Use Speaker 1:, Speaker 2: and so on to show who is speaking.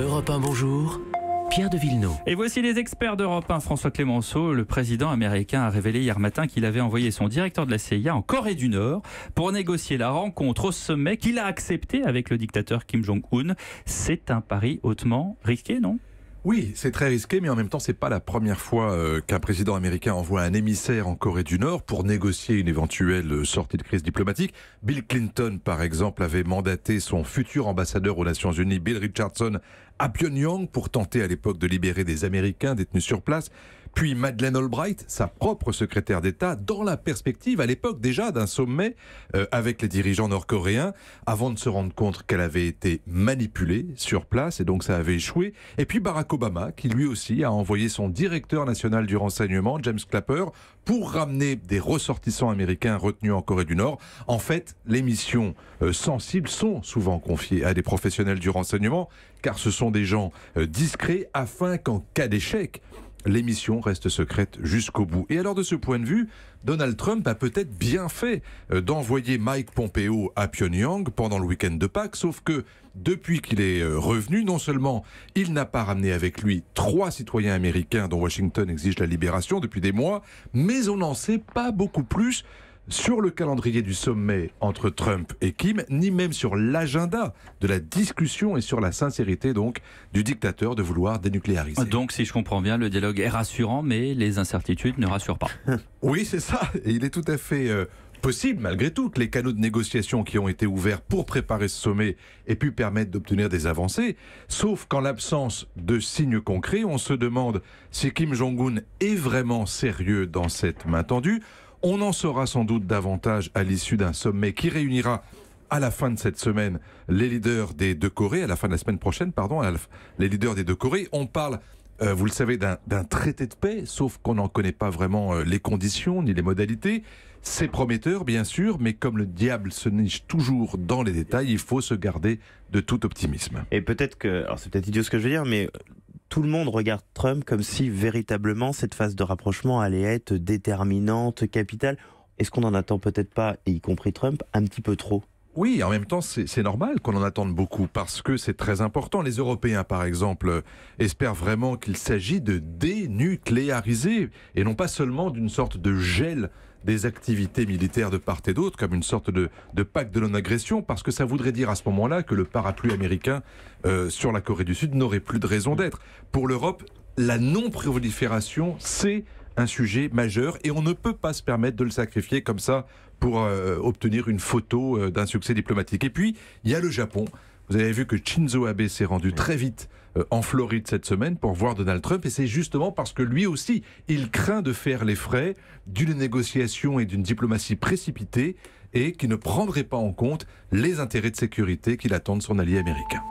Speaker 1: Europe 1, bonjour. Pierre de Villeneuve.
Speaker 2: Et voici les experts d'Europe 1. François Clémenceau, le président américain, a révélé hier matin qu'il avait envoyé son directeur de la CIA en Corée du Nord pour négocier la rencontre au sommet qu'il a accepté avec le dictateur Kim Jong-un. C'est un pari hautement risqué, non ?
Speaker 3: Oui, c'est très risqué, mais en même temps, c'est pas la première fois qu'un président américain envoie un émissaire en Corée du Nord pour négocier une éventuelle sortie de crise diplomatique. Bill Clinton, par exemple, avait mandaté son futur ambassadeur aux Nations Unies, Bill Richardson, à Pyongyang pour tenter à l'époque de libérer des Américains détenus sur place. Puis Madeleine Albright, sa propre secrétaire d'État, dans la perspective à l'époque déjà d'un sommet avec les dirigeants nord-coréens, avant de se rendre compte qu'elle avait été manipulée sur place et donc ça avait échoué. Et puis Barack Obama, qui lui aussi a envoyé son directeur national du renseignement, James Clapper, pour ramener des ressortissants américains retenus en Corée du Nord. En fait, les missions sensibles sont souvent confiées à des professionnels du renseignement, car ce sont des gens discrets afin qu'en cas d'échec, l'émission reste secrète jusqu'au bout. Et alors de ce point de vue, Donald Trump a peut-être bien fait d'envoyer Mike Pompeo à Pyongyang pendant le week-end de Pâques, sauf que depuis qu'il est revenu, non seulement il n'a pas ramené avec lui 3 citoyens américains dont Washington exige la libération depuis des mois, mais on n'en sait pas beaucoup plus sur le calendrier du sommet entre Trump et Kim, ni même sur l'agenda de la discussion et sur la sincérité donc du dictateur de vouloir dénucléariser.
Speaker 2: Donc, si je comprends bien, le dialogue est rassurant, mais les incertitudes ne rassurent pas.
Speaker 3: Oui, c'est ça. Et il est tout à fait possible, malgré tout, que les canaux de négociation qui ont été ouverts pour préparer ce sommet aient pu permettre d'obtenir des avancées. Sauf qu'en l'absence de signes concrets, on se demande si Kim Jong-un est vraiment sérieux dans cette main tendue. On en saura sans doute davantage à l'issue d'un sommet qui réunira à la fin de cette semaine les leaders des deux Corées, à la fin de la semaine prochaine, pardon, les leaders des deux Corées. On parle, vous le savez, d'un traité de paix, sauf qu'on n'en connaît pas vraiment les conditions ni les modalités. C'est prometteur, bien sûr, mais comme le diable se niche toujours dans les détails, il faut se garder de tout optimisme.
Speaker 4: Et peut-être que, alors c'est peut-être idiot ce que je veux dire, mais tout le monde regarde Trump comme si véritablement cette phase de rapprochement allait être déterminante, capitale. Est-ce qu'on n'en attend peut-être pas, et y compris Trump, un petit peu trop ?
Speaker 3: Oui, en même temps, c'est normal qu'on en attende beaucoup parce que c'est très important. Les Européens, par exemple, espèrent vraiment qu'il s'agit de dénucléariser et non pas seulement d'une sorte de gel des activités militaires de part et d'autre, comme une sorte de pacte de non-agression, parce que ça voudrait dire à ce moment-là que le parapluie américain sur la Corée du Sud n'aurait plus de raison d'être. Pour l'Europe, la non-prolifération, c'est un sujet majeur et on ne peut pas se permettre de le sacrifier comme ça pour obtenir une photo d'un succès diplomatique. Et puis, il y a le Japon. Vous avez vu que Shinzo Abe s'est rendu très vite en Floride cette semaine pour voir Donald Trump, et c'est justement parce que lui aussi, il craint de faire les frais d'une négociation et d'une diplomatie précipitée et qui ne prendrait pas en compte les intérêts de sécurité qui l'attendent son allié américain.